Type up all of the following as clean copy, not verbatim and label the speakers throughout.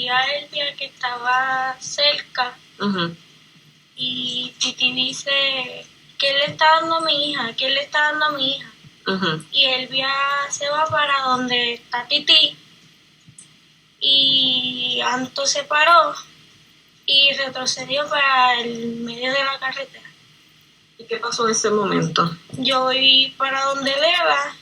Speaker 1: tía Elvia, que estaba cerca, y Titi dice que él le está dando a mi hija, que él le está dando a mi hija. Y Elvia se va para donde está Titi, y Anto se paró y retrocedió para el medio de la carretera.
Speaker 2: ¿Y qué pasó en ese momento?
Speaker 1: Yo voy para donde Lela,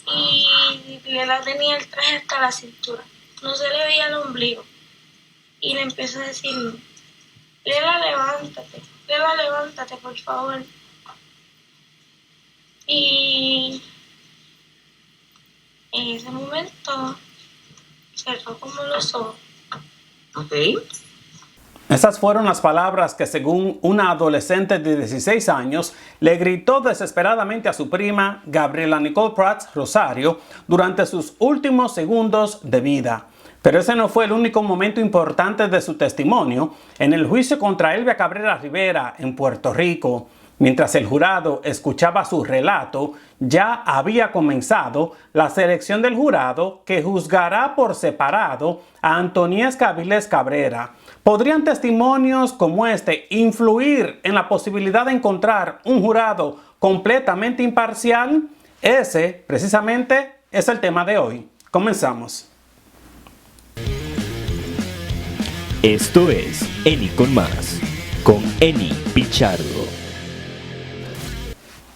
Speaker 1: y Lela tenía el traje hasta la cintura, no se le veía el ombligo, y le empezó a decir: Lela, levántate, por favor. Y en ese momento cerró como los ojos.
Speaker 2: Ok.
Speaker 3: Esas fueron las palabras que, según una adolescente de 16 años, le gritó desesperadamente a su prima Gabriela Nicole Prats Rosario durante sus últimos segundos de vida. Pero ese no fue el único momento importante de su testimonio en el juicio contra Elvia Cabrera Rivera en Puerto Rico. Mientras el jurado escuchaba su relato, ya había comenzado la selección del jurado que juzgará por separado a Antoniesca Avilés Cabrera. ¿Podrían testimonios como este influir en la posibilidad de encontrar un jurado completamente imparcial? Ese, precisamente, es el tema de hoy. Comenzamos.
Speaker 4: Esto es Eni con Más, con Eni Pichardo.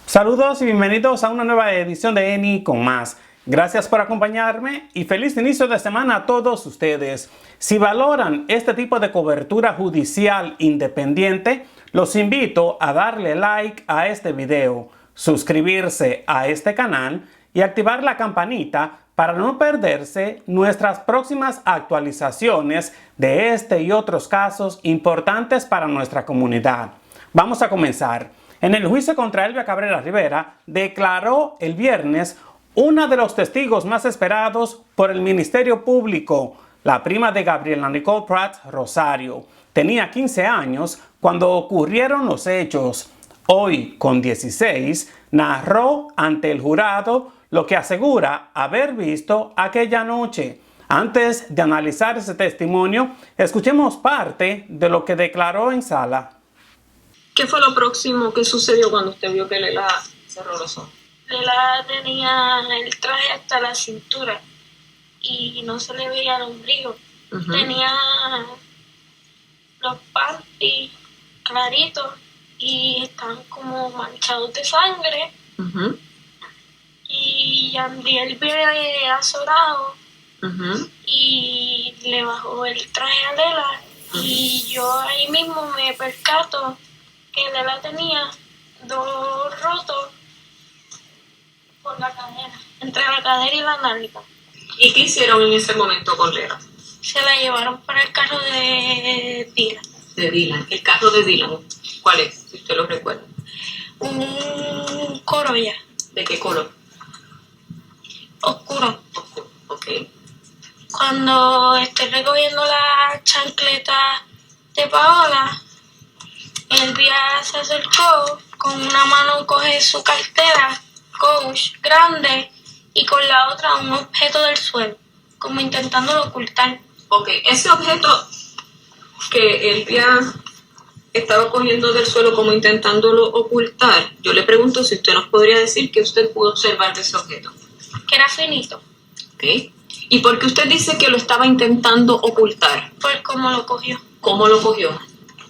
Speaker 3: Saludos y bienvenidos a una nueva edición de Eni con Más. Gracias por acompañarme y feliz inicio de semana a todos ustedes. Si valoran este tipo de cobertura judicial independiente, los invito a darle like a este video, suscribirse a este canal y activar la campanita para no perderse nuestras próximas actualizaciones de este y otros casos importantes para nuestra comunidad. Vamos a comenzar. En el juicio contra Elvia Cabrera Rivera, declaró el viernes una de los testigos más esperados por el Ministerio Público, la prima de Gabriela Nicole Prats Rosario. Tenía 15 años cuando ocurrieron los hechos. Hoy, con 16, narró ante el jurado lo que asegura haber visto aquella noche. Antes de analizar ese testimonio, escuchemos parte de lo que declaró en sala.
Speaker 2: ¿Qué fue lo próximo que sucedió cuando usted vio que Lela cerró los ojos?
Speaker 1: Lela tenía el traje hasta la cintura y no se le veía el ombligo. Tenía los panties claritos y estaban como manchados de sangre. Y Yandiel viene azorado y le bajó el traje a Lela. Y yo ahí mismo me percato que Lela tenía dos rotos por la cadera, entre la cadera y la nalga.
Speaker 2: ¿Y qué hicieron en ese momento con Lela?
Speaker 1: Se la llevaron para el carro de Dylan.
Speaker 2: De Dylan. ¿El carro de Dylan cuál es, si usted lo recuerda?
Speaker 1: Un Corolla.
Speaker 2: ¿De qué color?
Speaker 1: Oscuro.
Speaker 2: Oscuro, ok.
Speaker 1: Cuando estoy recogiendo la chancleta de Paola, Elvia se acercó, con una mano coge su cartera Coach grande y con la otra un objeto del suelo, como intentándolo ocultar.
Speaker 2: Ok, ese objeto que Elvia estaba cogiendo del suelo como intentándolo ocultar, yo le pregunto si usted nos podría decir que usted pudo observar de ese objeto.
Speaker 1: Que era finito.
Speaker 2: Ok. ¿Y por qué usted dice que lo estaba intentando ocultar?
Speaker 1: Por cómo lo cogió.
Speaker 2: ¿Cómo lo cogió?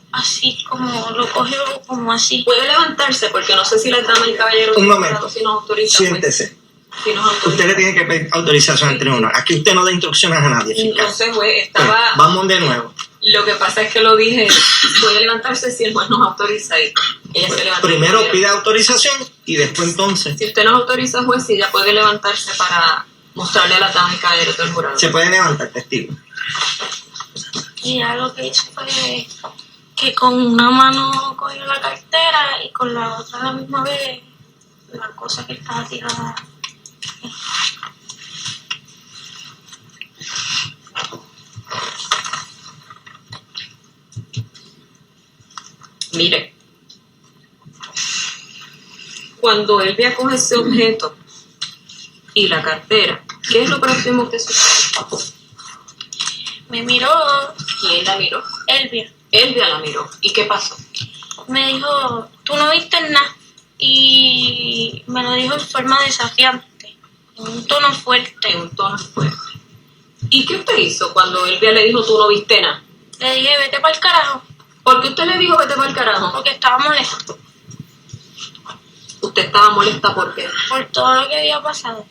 Speaker 1: Así, como lo cogió, como así.
Speaker 2: Puede levantarse, porque no sé si la dama y el caballero...
Speaker 5: Un momento,
Speaker 2: si nos autoriza,
Speaker 5: siéntese.
Speaker 2: Pues, si nos autoriza.
Speaker 5: Usted le tiene que pedir autorización al tribunal. Aquí usted no da instrucciones a nadie, fiscal.
Speaker 2: Entonces, juez, estaba...
Speaker 5: Vamos de nuevo.
Speaker 2: Lo que pasa es que lo dije, puede levantarse si el juez nos autoriza. Y ella se levanta.
Speaker 5: Primero pide autorización y después entonces...
Speaker 2: Si usted nos autoriza, juez, si ella puede levantarse para mostrarle a la dama y caballero del jurado.
Speaker 5: Se puede levantar, testigo.
Speaker 1: Y ya lo que hizo fue que con una mano cogió la cartera y con la otra a la misma vez la cosa que estaba tirada.
Speaker 2: Mire, cuando Elvia coge ese objeto y la cartera, ¿qué es lo próximo que sucede?
Speaker 1: Me miró
Speaker 2: ¿Quién la miró?
Speaker 1: Elvia.
Speaker 2: Elvia la miró. ¿Y qué pasó?
Speaker 1: Me dijo, tú no viste nada. Y me lo dijo en forma desafiante, en un tono fuerte.
Speaker 2: En un tono fuerte. ¿Y qué usted hizo cuando Elvia le dijo tú no viste nada?
Speaker 1: Le dije, vete para el carajo,
Speaker 2: ¿Por qué usted le dijo vete para el carajo?
Speaker 1: porque estaba molesto
Speaker 2: Usted estaba molesta porque
Speaker 1: por todo lo que había pasado.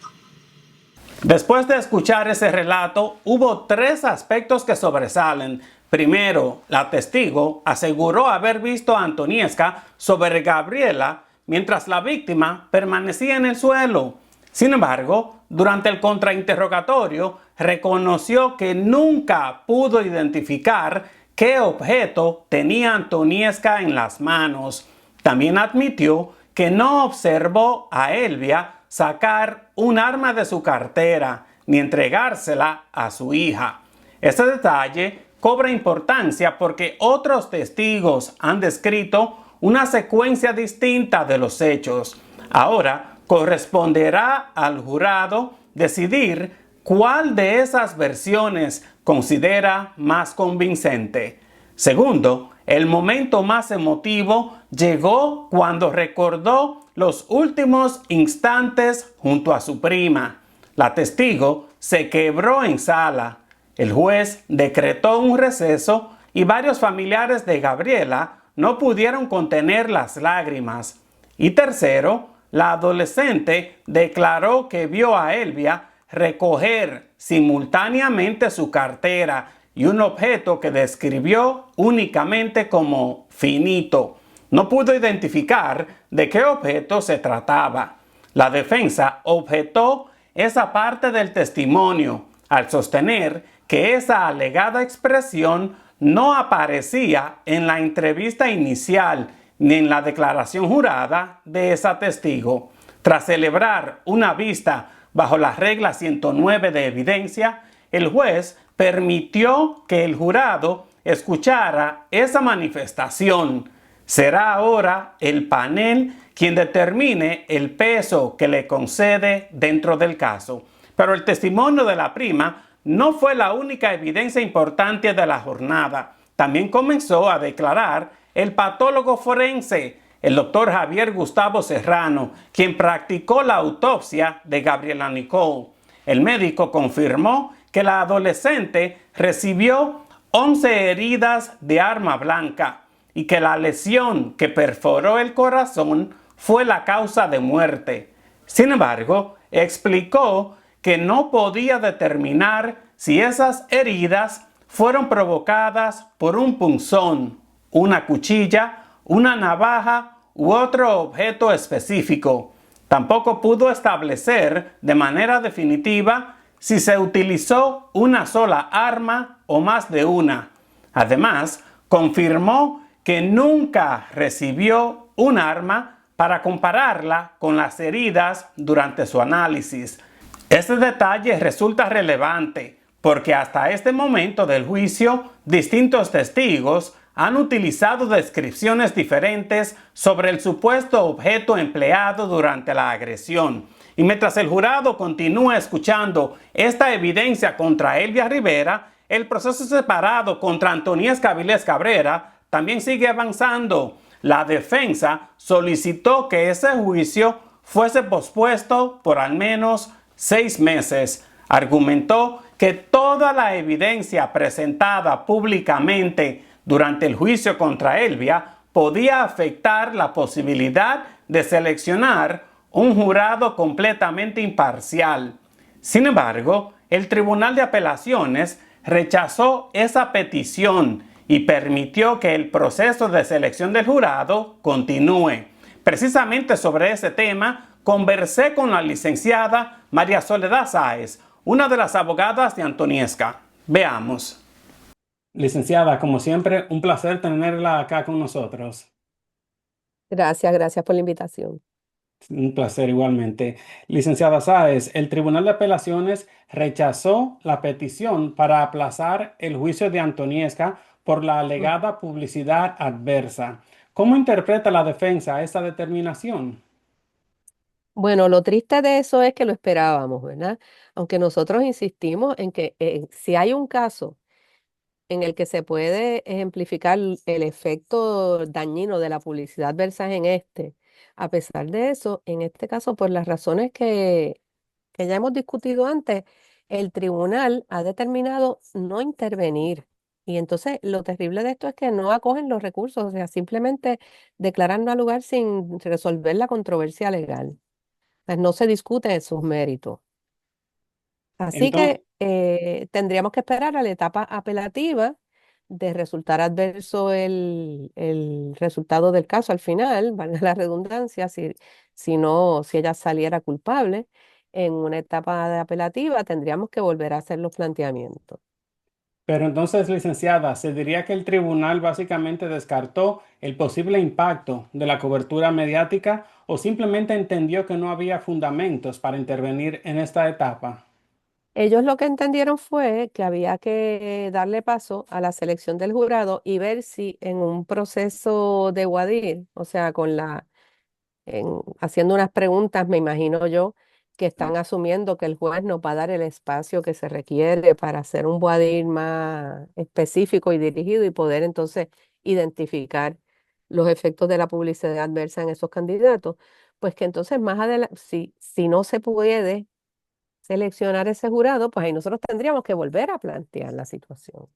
Speaker 3: Después de escuchar ese relato, hubo tres aspectos que sobresalen. Primero, la testigo aseguró haber visto a Antoniesca sobre Gabriela mientras la víctima permanecía en el suelo. Sin embargo, durante el contrainterrogatorio, reconoció que nunca pudo identificar qué objeto tenía Antoniesca en las manos. También admitió que no observó a Elvia sacar un arma de su cartera ni entregársela a su hija. Este detalle cobra importancia porque otros testigos han descrito una secuencia distinta de los hechos. Ahora corresponderá al jurado decidir cuál de esas versiones considera más convincente. Segundo, el momento más emotivo llegó cuando recordó los últimos instantes junto a su prima. La testigo se quebró en sala. El juez decretó un receso y varios familiares de Gabriela no pudieron contener las lágrimas. Y tercero, la adolescente declaró que vio a Elvia recoger simultáneamente su cartera y un objeto que describió únicamente como finito. No pudo identificar de qué objeto se trataba. La defensa objetó esa parte del testimonio al sostener que esa alegada expresión no aparecía en la entrevista inicial ni en la declaración jurada de esa testigo. Tras celebrar una vista bajo la regla 109 de evidencia, el juez permitió que el jurado escuchara esa manifestación. Será ahora el panel quien determine el peso que le concede dentro del caso. Pero el testimonio de la prima no fue la única evidencia importante de la jornada. También comenzó a declarar el patólogo forense, el doctor Javier Gustavo Serrano, quien practicó la autopsia de Gabriela Nicole. El médico confirmó que la adolescente recibió 11 heridas de arma blanca y que la lesión que perforó el corazón fue la causa de muerte. Sin embargo, explicó que no podía determinar si esas heridas fueron provocadas por un punzón, una cuchilla, una navaja u otro objeto específico. Tampoco pudo establecer de manera definitiva si se utilizó una sola arma o más de una. Además, confirmó que nunca recibió un arma para compararla con las heridas durante su análisis. Este detalle resulta relevante porque hasta este momento del juicio, distintos testigos han utilizado descripciones diferentes sobre el supuesto objeto empleado durante la agresión. Y mientras el jurado continúa escuchando esta evidencia contra Elvia Rivera, el proceso separado contra Antoniesca Vilés Cabrera también sigue avanzando. La defensa solicitó que ese juicio fuese pospuesto por al menos 6 meses. Argumentó que toda la evidencia presentada públicamente durante el juicio contra Elvia podía afectar la posibilidad de seleccionar un jurado completamente imparcial. Sin embargo, el Tribunal de Apelaciones rechazó esa petición y permitió que el proceso de selección del jurado continúe. Precisamente sobre ese tema, conversé con la licenciada María Soledad Sáez, una de las abogadas de Antoniesca. Veamos. Licenciada, como siempre, un placer tenerla acá con nosotros.
Speaker 6: Gracias por la invitación.
Speaker 3: Un placer igualmente. Licenciada Sáez, el Tribunal de Apelaciones rechazó la petición para aplazar el juicio de Antoniesca por la alegada publicidad adversa. ¿Cómo interpreta la defensa esa determinación?
Speaker 6: Bueno, lo triste de eso es que lo esperábamos, ¿verdad? Aunque nosotros insistimos en que si hay un caso en el que se puede ejemplificar el efecto dañino de la publicidad adversa en este, a pesar de eso, en este caso, por las razones que ya hemos discutido antes, el tribunal ha determinado no intervenir. Y entonces lo terrible de esto es que no acogen los recursos, o sea, simplemente declaran no al lugar sin resolver la controversia legal. Pues no se discute sus méritos. Así
Speaker 3: Entonces,
Speaker 6: que tendríamos que esperar a la etapa apelativa de resultar adverso el resultado del caso al final, valga la redundancia, si no, si ella saliera culpable, en una etapa de apelativa tendríamos que volver a hacer los planteamientos.
Speaker 3: pero entonces, licenciada, ¿se diría que el tribunal básicamente descartó el posible impacto de la cobertura mediática o simplemente entendió que no había fundamentos para intervenir en esta etapa?
Speaker 6: Ellos lo que entendieron fue que había que darle paso a la selección del jurado y ver si en un proceso de Guadir, o sea, haciendo unas preguntas, me imagino yo, que están asumiendo que el juez nos va a dar el espacio que se requiere para hacer un boadir más específico y dirigido y poder entonces identificar los efectos de la publicidad adversa en esos candidatos. Pues que entonces más adelante, si no se puede seleccionar ese jurado, pues ahí nosotros tendríamos que volver a plantear la situación.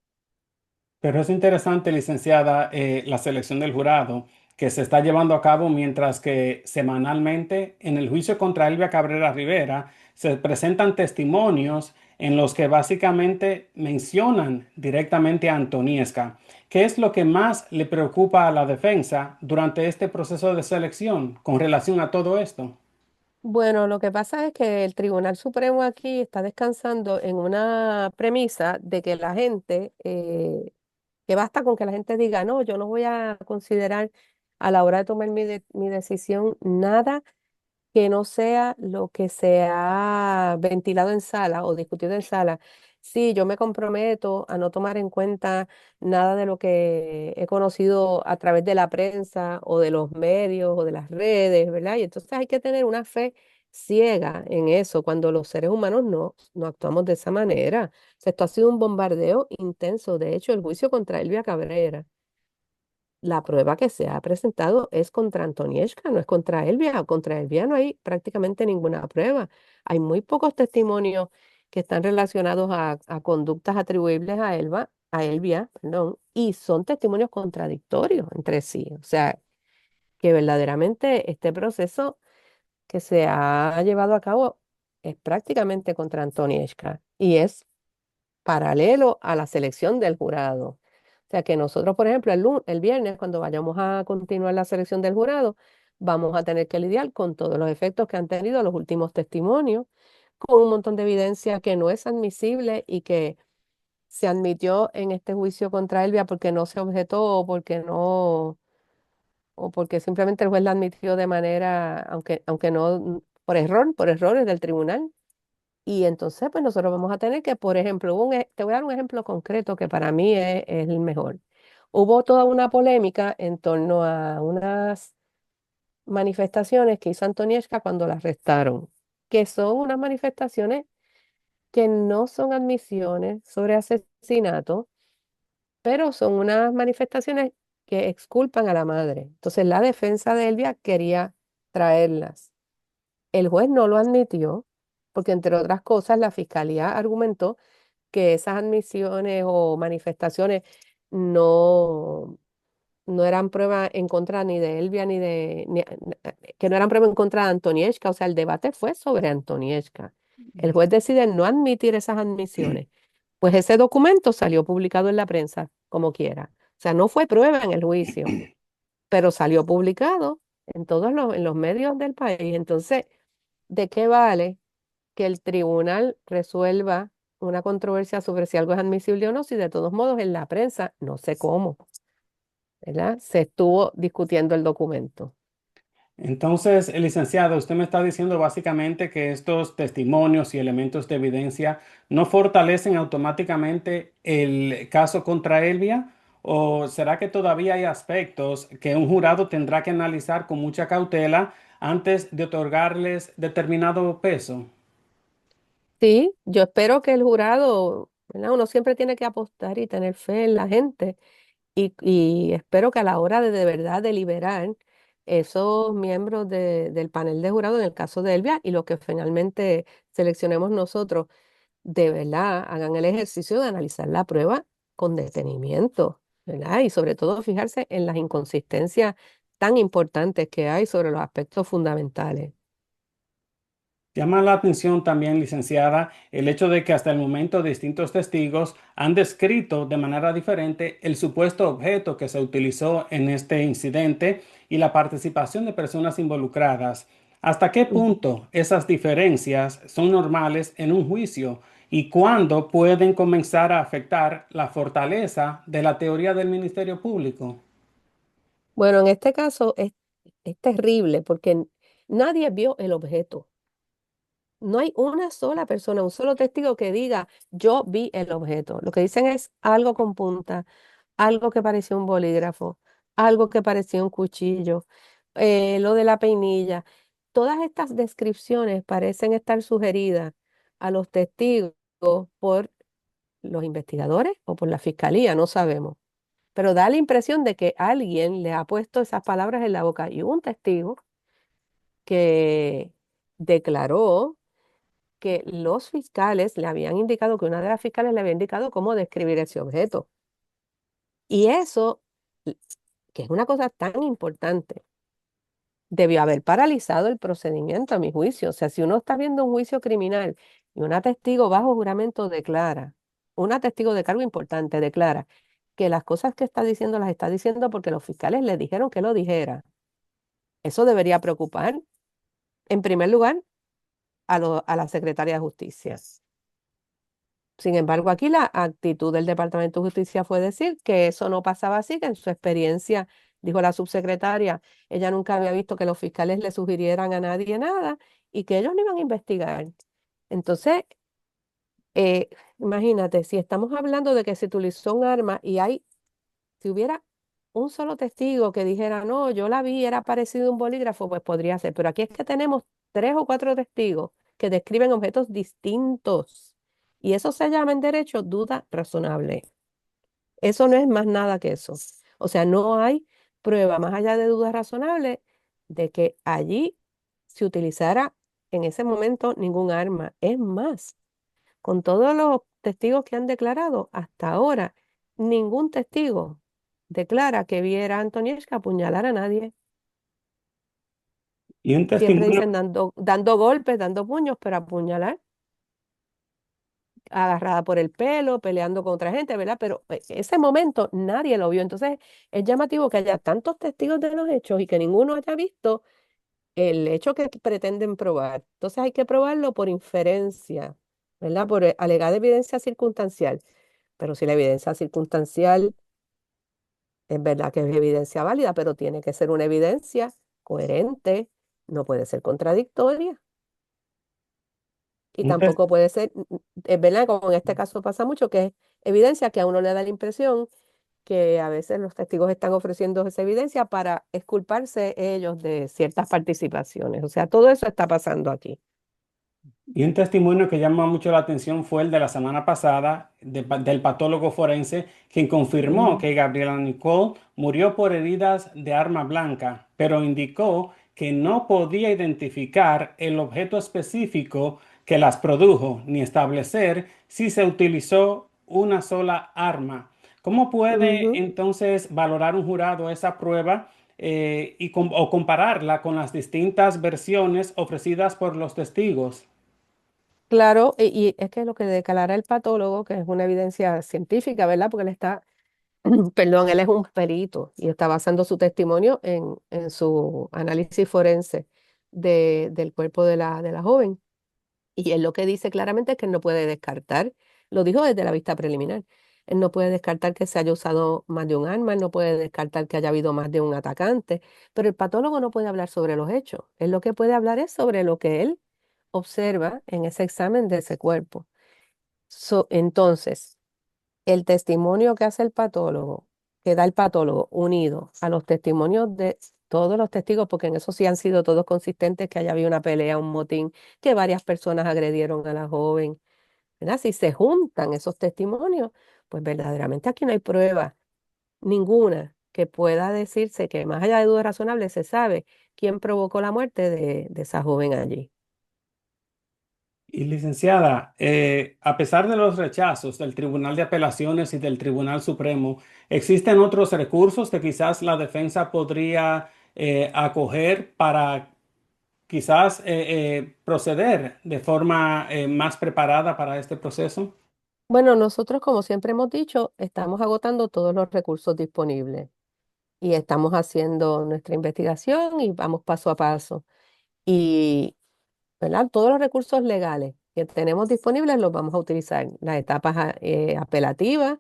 Speaker 3: Pero es interesante, licenciada, la selección del jurado que se está llevando a cabo mientras que semanalmente en el juicio contra Elvia Cabrera Rivera se presentan testimonios en los que básicamente mencionan directamente a Antoniesca. ¿Qué es lo que más le preocupa a la defensa durante este proceso de selección con relación a todo esto?
Speaker 6: Bueno, lo que pasa es que el Tribunal Supremo aquí está descansando en una premisa de que la gente, que basta con que la gente diga, no, yo no voy a considerar a la hora de tomar mi decisión nada que no sea lo que se ha ventilado en sala o discutido en sala. Sí, yo me comprometo a no tomar en cuenta nada de lo que he conocido a través de la prensa o de los medios o de las redes, ¿verdad? Y entonces hay que tener una fe ciega en eso cuando los seres humanos no actuamos de esa manera. O sea, esto ha sido un bombardeo intenso. De hecho, el juicio contra Elvia Cabrera, la prueba que se ha presentado es contra Antonieshka, no es contra Elvia. Contra Elvia no hay prácticamente ninguna prueba. Hay muy pocos testimonios que están relacionados a conductas atribuibles a Elvia, perdón, y son testimonios contradictorios entre sí. O sea, que verdaderamente este proceso que se ha llevado a cabo es prácticamente contra Antonieshka y es paralelo a la selección del jurado. O sea que nosotros, por ejemplo, el viernes, cuando vayamos a continuar la selección del jurado, vamos a tener que lidiar con todos los efectos que han tenido los últimos testimonios, con un montón de evidencia que no es admisible y que se admitió en este juicio contra Elvia porque no se objetó o porque simplemente el juez la admitió de manera, aunque no, por errores del tribunal. Y entonces, pues nosotros vamos a tener que, por ejemplo, te voy a dar un ejemplo concreto que para mí es el mejor. Hubo toda una polémica en torno a unas manifestaciones que hizo Antonieshka cuando la arrestaron, que son unas manifestaciones que no son admisiones sobre asesinato, pero son unas manifestaciones que exculpan a la madre. Entonces, la defensa de Elvia quería traerlas. El juez no lo admitió porque, entre otras cosas, la fiscalía argumentó que esas admisiones o manifestaciones no, no eran prueba en contra ni de Elvia que no eran prueba en contra de Antonieshka. O sea, el debate fue sobre Antonieshka. El juez decide no admitir esas admisiones. Pues ese documento salió publicado en la prensa, como quiera. O sea, no fue prueba en el juicio, pero salió publicado en los medios del país. Entonces, ¿de qué vale que el tribunal resuelva una controversia sobre si algo es admisible o no, si de todos modos en la prensa, no sé cómo, ¿verdad? Se estuvo discutiendo el documento?
Speaker 3: Entonces, licenciado, usted me está diciendo básicamente que estos testimonios y elementos de evidencia no fortalecen automáticamente el caso contra Elvia, ¿o será que todavía hay aspectos que un jurado tendrá que analizar con mucha cautela antes de otorgarles determinado peso?
Speaker 6: Sí, yo espero que el jurado, ¿verdad? Uno siempre tiene que apostar y tener fe en la gente y espero que a la hora de verdad deliberar, esos miembros del panel de jurado, en el caso de Elvia, y los que finalmente seleccionemos nosotros, de verdad hagan el ejercicio de analizar la prueba con detenimiento, ¿verdad? Y sobre todo fijarse en las inconsistencias tan importantes que hay sobre los aspectos fundamentales.
Speaker 3: Llama la atención también, licenciada, el hecho de que hasta el momento distintos testigos han descrito de manera diferente el supuesto objeto que se utilizó en este incidente y la participación de personas involucradas. ¿Hasta qué
Speaker 6: Ujú.
Speaker 3: punto esas diferencias son normales en un juicio y cuándo pueden comenzar a afectar la fortaleza de la teoría del Ministerio Público?
Speaker 6: Bueno, en este caso es terrible porque nadie vio el objeto. No hay una sola persona, un solo testigo que diga, yo vi el objeto. Lo que dicen es algo con punta, algo que parecía un bolígrafo, algo que parecía un cuchillo, lo de la peinilla. Todas estas descripciones parecen estar sugeridas a los testigos por los investigadores o por la fiscalía, no sabemos. Pero da la impresión de que alguien le ha puesto esas palabras en la boca. Y hubo un testigo que declaró que los fiscales le habían indicado, que una de las fiscales le había indicado cómo describir ese objeto. Y eso, l- que es una cosa tan importante, debió haber paralizado el procedimiento, a mi juicio. O sea, si uno está viendo un juicio criminal y una testigo bajo juramento declara, una testigo de cargo importante declara que las cosas que está diciendo las está diciendo porque los fiscales le dijeron que lo dijera, eso debería preocupar, en primer lugar, a la secretaria de Justicia. Sin embargo, aquí la actitud del Departamento de Justicia fue decir que eso no pasaba así, que en su experiencia, dijo la subsecretaria, ella nunca había visto que los fiscales le sugirieran a nadie nada y que ellos no iban a investigar. Entonces, eh, imagínate, si estamos hablando de que se utilizó un arma y si hubiera un solo testigo que dijera, no, yo la vi, era parecido a un bolígrafo, pues podría ser. Pero aquí es que tenemos 3 o 4 testigos que describen objetos distintos. Y eso se llama en derecho duda razonable. Eso no es más nada que eso. O sea, no hay prueba más allá de duda razonable de que allí se utilizara en ese momento ningún arma. Es más, con todos los testigos que han declarado hasta ahora, ningún testigo declara que viera a Antonieshka apuñalar a nadie.
Speaker 3: Y un
Speaker 6: Siempre
Speaker 3: testimonio.
Speaker 6: dicen dando golpes, dando puños, pero apuñalar, agarrada por el pelo, peleando con otra gente, ¿verdad? Pero ese momento nadie lo vio. Entonces es llamativo que haya tantos testigos de los hechos y que ninguno haya visto el hecho que pretenden probar. Entonces hay que probarlo por inferencia, ¿verdad? Por alegada evidencia circunstancial. Pero si la evidencia circunstancial es verdad que es evidencia válida, pero tiene que ser una evidencia coherente, no puede ser contradictoria y
Speaker 3: un tes-
Speaker 6: tampoco puede ser, es verdad, como en este caso pasa mucho, que es evidencia que a uno le da la impresión que a veces los testigos están ofreciendo esa evidencia para exculparse ellos de ciertas participaciones. O sea, todo eso está pasando aquí.
Speaker 3: Y un testimonio que llama mucho la atención fue el de la semana pasada del patólogo forense, quien confirmó
Speaker 6: Ujú,
Speaker 3: que Gabriela Nicole murió por heridas de arma blanca, pero indicó que no podía identificar el objeto específico que las produjo, ni establecer si se utilizó una sola arma. ¿Cómo puede
Speaker 6: ujú.
Speaker 3: entonces valorar un jurado esa prueba o compararla con las distintas versiones ofrecidas por los testigos?
Speaker 6: Claro, y es que lo que declara el patólogo, que es una evidencia científica, ¿verdad? Porque él está, perdón, él es un perito y está basando su testimonio en su análisis forense del cuerpo de la joven. Y él lo que dice claramente es que él no puede descartar, lo dijo desde la vista preliminar, él no puede descartar que se haya usado más de un arma, él no puede descartar que haya habido más de un atacante, pero el patólogo no puede hablar sobre los hechos, él lo que puede hablar es sobre lo que él observa en ese examen de ese cuerpo. Entonces, el testimonio que hace el patólogo, que da el patólogo unido a los testimonios de todos los testigos, porque en eso sí han sido todos consistentes, que haya habido una pelea, un motín, que varias personas agredieron a la joven, ¿verdad? Si se juntan esos testimonios, pues verdaderamente aquí no hay prueba ninguna que pueda decirse que más allá de dudas razonables se sabe quién provocó la muerte de esa joven allí.
Speaker 3: Y licenciada, a pesar de los rechazos del Tribunal de Apelaciones y del Tribunal Supremo, ¿existen otros recursos que quizás la defensa podría acoger para quizás proceder de forma más preparada para este proceso?
Speaker 6: Bueno, nosotros, como siempre hemos dicho, estamos agotando todos los recursos disponibles y estamos haciendo nuestra investigación y vamos paso a paso. Y, ¿verdad? Todos los recursos legales que tenemos disponibles los vamos a utilizar. Las etapas apelativas,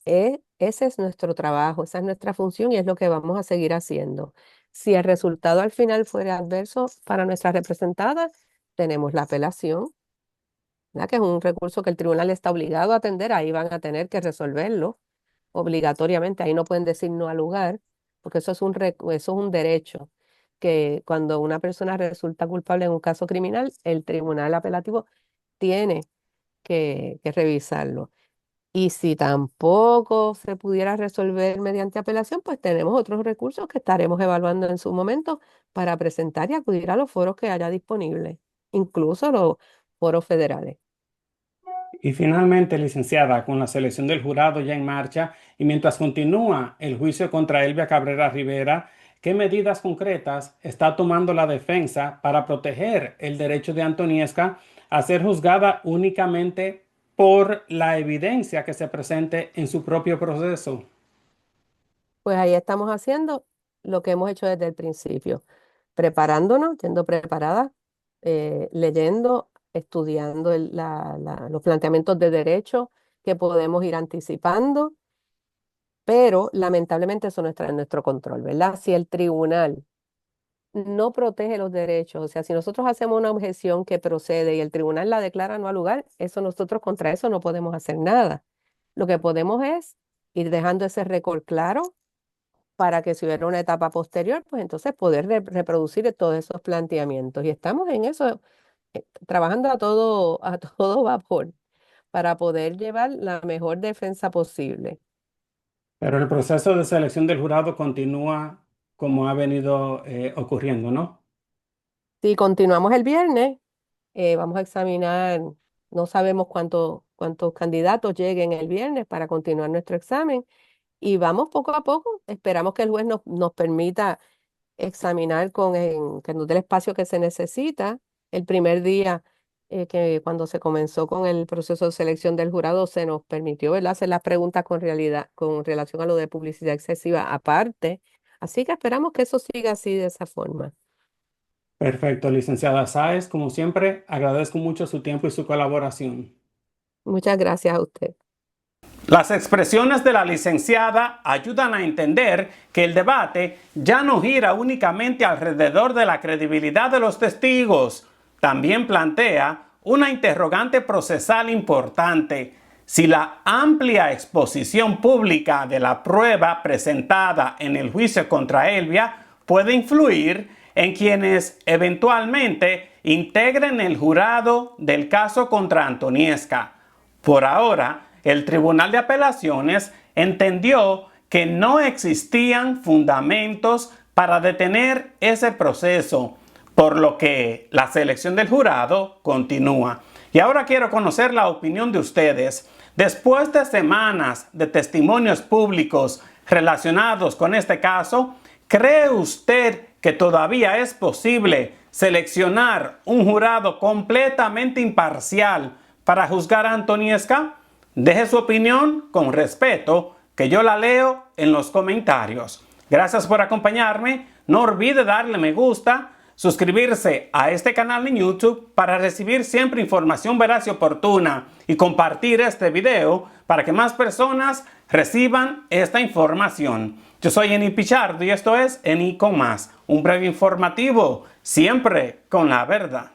Speaker 6: ese es nuestro trabajo, esa es nuestra función y es lo que vamos a seguir haciendo. Si el resultado al final fuera adverso para nuestra representada, tenemos la apelación, ¿verdad? Que es un recurso que el tribunal está obligado a atender, ahí van a tener que resolverlo obligatoriamente, ahí no pueden decir no al lugar, porque eso es un derecho, que cuando una persona resulta culpable en un caso criminal, el tribunal apelativo tiene que revisarlo. Y si tampoco se pudiera resolver mediante apelación, pues tenemos otros recursos que estaremos evaluando en su momento para presentar y acudir a los foros que haya disponibles, incluso los foros federales.
Speaker 3: Y finalmente, licenciada, con la selección del jurado ya en marcha y mientras continúa el juicio contra Elvia Cabrera Rivera, ¿qué medidas concretas está tomando la defensa para proteger el derecho de Antoniesca a ser juzgada únicamente por la evidencia que se presente en su propio proceso?
Speaker 6: Pues ahí estamos haciendo lo que hemos hecho desde el principio, preparándonos, yendo preparadas, leyendo, estudiando los planteamientos de derecho que podemos ir anticipando, pero lamentablemente eso no está en nuestro control, ¿verdad? Si el tribunal no protege los derechos, o sea, si nosotros hacemos una objeción que procede y el tribunal la declara no al lugar, eso nosotros contra eso no podemos hacer nada. Lo que podemos es ir dejando ese récord claro para que si hubiera una etapa posterior, pues entonces poder reproducir todos esos planteamientos. Y estamos en eso, trabajando a todo vapor para poder llevar la mejor defensa posible.
Speaker 3: Pero el proceso de selección del jurado continúa como ha venido ocurriendo, ¿no?
Speaker 6: Si continuamos el viernes, vamos a examinar, no sabemos cuántos candidatos lleguen el viernes para continuar nuestro examen y vamos poco a poco. Esperamos que el juez nos permita examinar que nos dé el espacio que se necesita. El primer día que cuando se comenzó con el proceso de selección del jurado se nos permitió, ¿verdad?, hacer las preguntas con relación a lo de publicidad excesiva aparte. Así que esperamos que eso siga así de esa forma.
Speaker 3: Perfecto, licenciada Sáez, como siempre, agradezco mucho su tiempo y su colaboración.
Speaker 6: Muchas gracias a usted.
Speaker 3: Las expresiones de la licenciada ayudan a entender que el debate ya no gira únicamente alrededor de la credibilidad de los testigos. También plantea una interrogante procesal importante: si la amplia exposición pública de la prueba presentada en el juicio contra Elvia puede influir en quienes eventualmente integren el jurado del caso contra Antoniesca. Por ahora, el Tribunal de Apelaciones entendió que no existían fundamentos para detener ese proceso, por lo que la selección del jurado continúa. Y ahora quiero conocer la opinión de ustedes. Después de semanas de testimonios públicos relacionados con este caso, ¿cree usted que todavía es posible seleccionar un jurado completamente imparcial para juzgar a Antoniesca? Deje su opinión con respeto, que yo la leo en los comentarios. Gracias por acompañarme. No olvide darle me gusta, suscribirse a este canal en YouTube para recibir siempre información veraz y oportuna y compartir este video para que más personas reciban esta información. Yo soy Eni Pichardo y esto es Eni con Más, un breve informativo, siempre con la verdad.